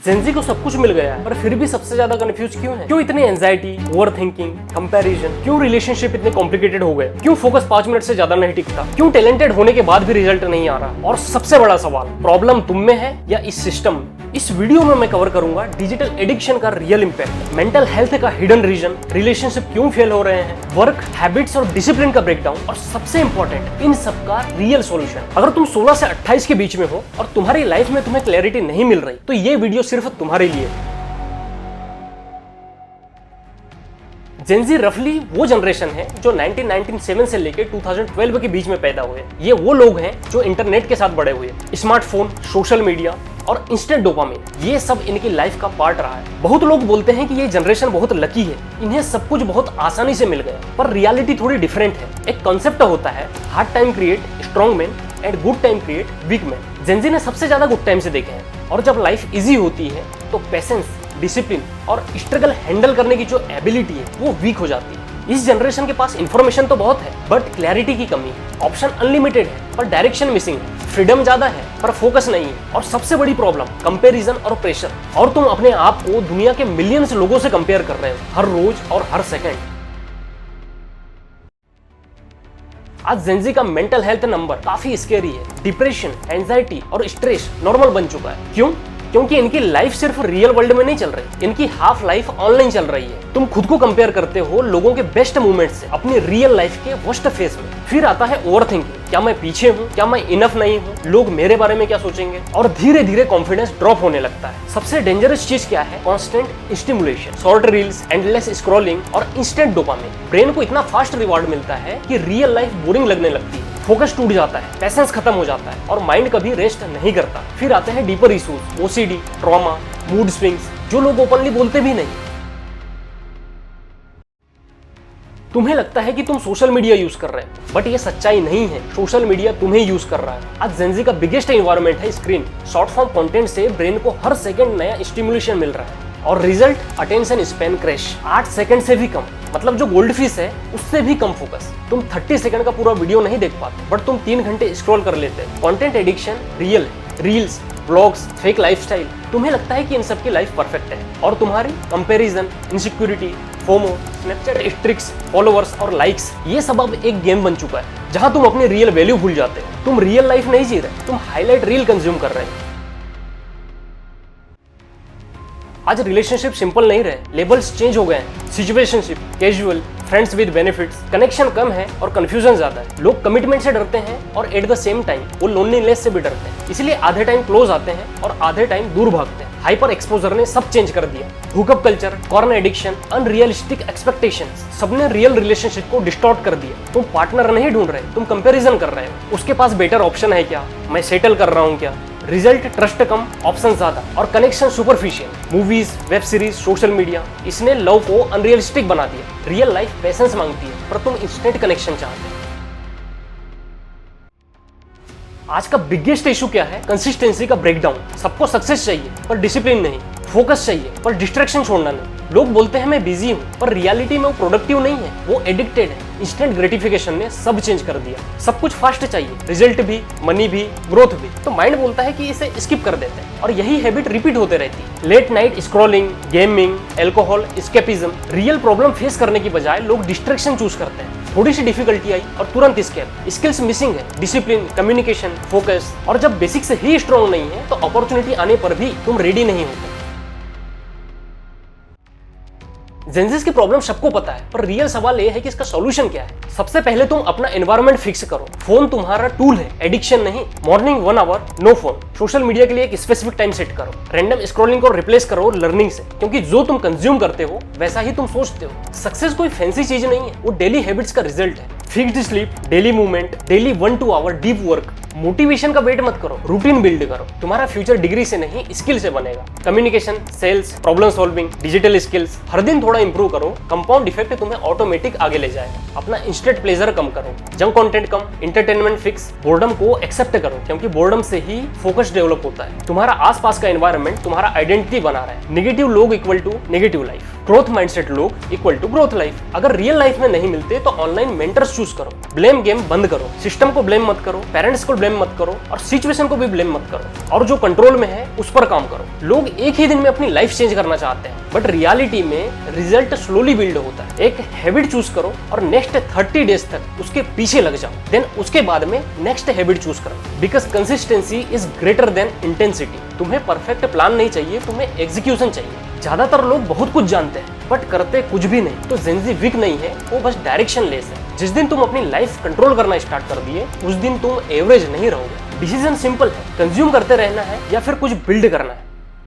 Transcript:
Gen Z को सब कुछ मिल गया है पर फिर भी सबसे ज्यादा कंफ्यूज क्यों है? क्यों इतनी एंजाइटी, ओवर थिंकिंग, कंपैरिजन? क्यों रिलेशनशिप इतने कॉम्प्लिकेटेड हो गए? क्यों फोकस 5 मिनट से ज्यादा नहीं टिकता? क्यों टैलेंटेड होने के बाद भी रिजल्ट नहीं आ रहा? और सबसे बड़ा सवाल, प्रॉब्लम तुम में है या इस सिस्टम में? इस वीडियो में मैं कवर करूंगा डिजिटल एडिक्शन का रियल इंपैक्ट, मेंटल हेल्थ का हिडन रीजन, रिलेशनशिप क्यों फेल हो रहे हैं, वर्क हैबिट्स और डिसिप्लिन का ब्रेकडाउन, और सबसे इंपॉर्टेंट इन सब का रियल सॉल्यूशन। अगर तुम 16 से 28 के बीच में हो और तुम्हारी लाइफ में तुम्हें क्लैरिटी नहीं मिल रही तो ये वीडियो सिर्फ तुम्हारे लिए। जेंजी रफली वो जनरेशन है जो 1997 से लेकर 2012 के बीच में पैदा हुए। ये वो लोग हैं जो इंटरनेट के साथ बड़े हुए। स्मार्टफोन, सोशल मीडिया और इंस्टेंट डोपामिन, ये सब इनकी लाइफ का पार्ट रहा है। बहुत लोग बोलते हैं कि ये जनरेशन बहुत लकी है, इन्हें सब कुछ बहुत आसानी से मिल गया, पर रियलिटी थोड़ी डिफरेंट है। एक कॉन्सेप्ट होता है, hard time create strong man and good time create weak man. Gen Z ने सबसे ज्यादा गुड टाइम से देखे हैं, और जब लाइफ इजी होती है तो पेशेंस, डिसिप्लिन और स्ट्रगल हैंडल करने की जो एबिलिटी है वो वीक हो जाती है। इस जनरेशन के पास इंफॉर्मेशन तो बहुत है बट क्लैरिटी की कमी है। ऑप्शन अनलिमिटेड है पर डायरेक्शन मिसिंग है। फ्रीडम ज्यादा है पर फोकस नहीं है। और सबसे बड़ी प्रॉब्लम, कंपैरिजन और प्रेशर। और तुम अपने आप को दुनिया के मिलियंस लोगों से कंपेयर कर रहे हो हर रोज और हर सेकंड। आज जेंजी का मेंटल हेल्थ नंबर काफी स्केरी है। डिप्रेशन, एंजाइटी और स्ट्रेस नॉर्मल बन चुका है। क्यों? क्योंकि इनकी लाइफ सिर्फ रियल वर्ल्ड में नहीं चल रही, इनकी हाफ लाइफ ऑनलाइन चल रही है। तुम खुद को कंपेयर करते हो लोगों के बेस्ट मोमेंट से अपनी रियल लाइफ के वर्स्ट फेज में। फिर आता है ओवर थिंकिंग, क्या मैं पीछे हूँ, क्या मैं इनफ नहीं हूँ, लोग मेरे बारे में क्या सोचेंगे, और धीरे धीरे कॉन्फिडेंस ड्रॉप होने लगता है। सबसे डेंजरस चीज क्या है? Constant stimulation, short reels, endless scrolling और इंस्टेंट डोपामिन। ब्रेन को इतना फास्ट रिवार्ड मिलता है कि रियल लाइफ बोरिंग लगने लगती है। फोकस टूट जाता है, पैशंस खत्म हो जाता है और माइंड कभी रेस्ट नहीं करता। फिर आते हैं deeper issues, OCD, trauma, mood swings, जो लोग ओपनली बोलते भी नहीं। तुम्हें लगता है कि तुम सोशल मीडिया यूज कर रहे हो बट ये सच्चाई नहीं है, सोशल मीडिया तुम्हें यूज कर रहा है। आज जेंजी का बिगेस्ट एनवायरनमेंट है स्क्रीन। शॉर्ट फॉर्म कंटेंट से ब्रेन को हर सेकंड नया स्टिमुलेशन मिल रहा है और result, attention span crash. 8 second से भी कम, मतलब जो गोल्ड फिश है उससे भी कम फोकस। तुम 30 सेकंड का पूरा वीडियो नहीं देख पाते बट तुम 3 घंटे स्क्रॉल कर लेते हो। कंटेंट एडिक्शन रियल है। Reels, vlogs, fake lifestyle. तुम्हें लगता है कि इन सब की लाइफ परफेक्ट है और तुम्हारी comparison, insecurity, FOMO, Snapchat streaks, followers और लाइक्स, ये सब अब एक गेम बन चुका है जहां तुम अपनी रियल वैल्यू भूल जाते हो। तुम रियल लाइफ नहीं जी रहे, तुम हाईलाइट रील कंज्यूम कर रहे हो। आज रिलेशनशिप सिंपल नहीं रहे, लेबल्स चेंज हो गए हैं। Situationship, casual, friends with benefits. Connection कम है और कंफ्यूजन ज्यादा है। लोग कमिटमेंट से डरते हैं और एट द सेम टाइम वो लोनलीनेस से भी डरते हैं, इसलिए आधे टाइम क्लोज आते हैं और आधे टाइम दूर भागते हैं। हाइपर एक्सपोजर ने सब चेंज कर दिया। Hookup culture, corn addiction, unrealistic expectations, सबने रियल रिलेशनशिप को डिस्टॉर्ट कर दिया। तुम पार्टनर नहीं ढूंढ रहे, तुम कंपैरिजन कर रहे हो। उसके पास बेटर ऑप्शन है क्या, मैं सेटल कर रहा हूँ क्या। रिजल्ट, ट्रस्ट कम, ऑप्शन ज्यादा और connection superficial. Movies, web series, social media, इसने लव को अनरियलिस्टिक बना दिया। रियल लाइफ पेशेंस मांगती है पर तुम इंस्टेंट कनेक्शन चाहते हो। आज का बिगेस्ट इशू क्या है? कंसिस्टेंसी का ब्रेकडाउन। सबको सक्सेस चाहिए पर डिसिप्लिन नहीं, फोकस चाहिए पर डिस्ट्रैक्शन छोड़ना नहीं। लोग बोलते हैं मैं बिजी हूँ पर रियलिटी में वो प्रोडक्टिव नहीं है, वो एडिक्टेड है। इंस्टेंट ग्रेटिफिकेशन ने सब चेंज कर दिया। सब कुछ फास्ट चाहिए, रिजल्ट भी, मनी भी, ग्रोथ भी। तो माइंड बोलता है कि इसे स्किप कर देते हैं और यही हैबिट रिपीट होते रहती है। Late night scrolling, gaming, alcohol, escapism. Real problem face करने की बजाय लोग डिस्ट्रैक्शन चूज करते हैं। थोड़ी सी डिफिकल्टी आई और तुरंत स्केप। स्किल्स मिसिंग है, डिसिप्लिन, कम्युनिकेशन, फोकस। और जब बेसिक्स ही स्ट्रॉन्ग नहीं है तो अपॉर्चुनिटी आने पर भी तुम रेडी नहीं होते। जेंजीज की प्रॉब्लम सबको पता है पर रियल सवाल ये है कि इसका सॉल्यूशन क्या है। सबसे पहले तुम अपना एनवायरनमेंट फिक्स करो। फोन तुम्हारा टूल है, एडिक्शन नहीं। Morning 1 hour no phone. Social media के लिए एक स्पेसिफिक टाइम सेट करो। रैंडम स्क्रॉलिंग को रिप्लेस करो लर्निंग से, क्योंकि जो तुम कंज्यूम करते हो वैसा ही तुम सोचते हो। सक्सेस कोई फैंसी चीज नहीं है, वो डेली हैबिट्स का रिजल्ट है। Fixed sleep, daily movement, daily 1-2 hour deep work. Motivation का वेट मत करो, रूटीन बिल्ड करो। तुम्हारा फ्यूचर डिग्री से नहीं स्किल से बनेगा। Communication, sales, problem solving, digital skills, हर दिन थोड़ा इंप्रूव करो। कंपाउंड इफेक्ट तुम्हें ऑटोमेटिक आगे ले जाएगा। अपना इंस्टेंट प्लेजर कम करो, जंक कंटेंट कम, एंटरटेनमेंट फिक्स। बोर्डम को एक्सेप्ट करो, क्योंकि बोर्डम से ही फोकस डेवलप होता है। तुम्हारा आसपास का एनवायरनमेंट तुम्हारा आइडेंटिटी बना रहा है। नेगेटिव लोग equal to negative life. Growth mindset लोग इक्वल टू ग्रोथ लाइफ। अगर रियल लाइफ में नहीं मिलते तो ऑनलाइन मेंटर्स चूज करो, ब्लेम गेम बंद करो, सिस्टम को ब्लेम मत करो, पेरेंट्स को ब्लेम मत करो और सिचुएशन को भी ब्लेम मत करो, और जो कंट्रोल में है उस पर काम करो। लोग एक ही दिन में अपनी लाइफ चेंज करना चाहते हैं, बट रियलिटी में रिजल्ट स्लोली बिल्ड होता है। एक हैबिट चूज करो और नेक्स्ट 30 डेज तक उसके पीछे लग जाओ, देन उसके बाद में नेक्स्ट हैबिट चूज करो। Because consistency is greater than intensity. तुम्हें परफेक्ट प्लान नहीं चाहिए, तुम्हें एग्जीक्यूशन चाहिए। ज्यादातर लोग बहुत कुछ जानते हैं बट करते कुछ भी नहीं। तो जेंजी वीक नहीं है, वो बस डायरेक्शन लेस है। जिस दिन तुम अपनी लाइफ कंट्रोल करना स्टार्ट कर दिए उस दिन तुम एवरेज नहीं रहोगे। डिसीजन सिंपल है, कंज्यूम करते रहना है या फिर कुछ बिल्ड करना है।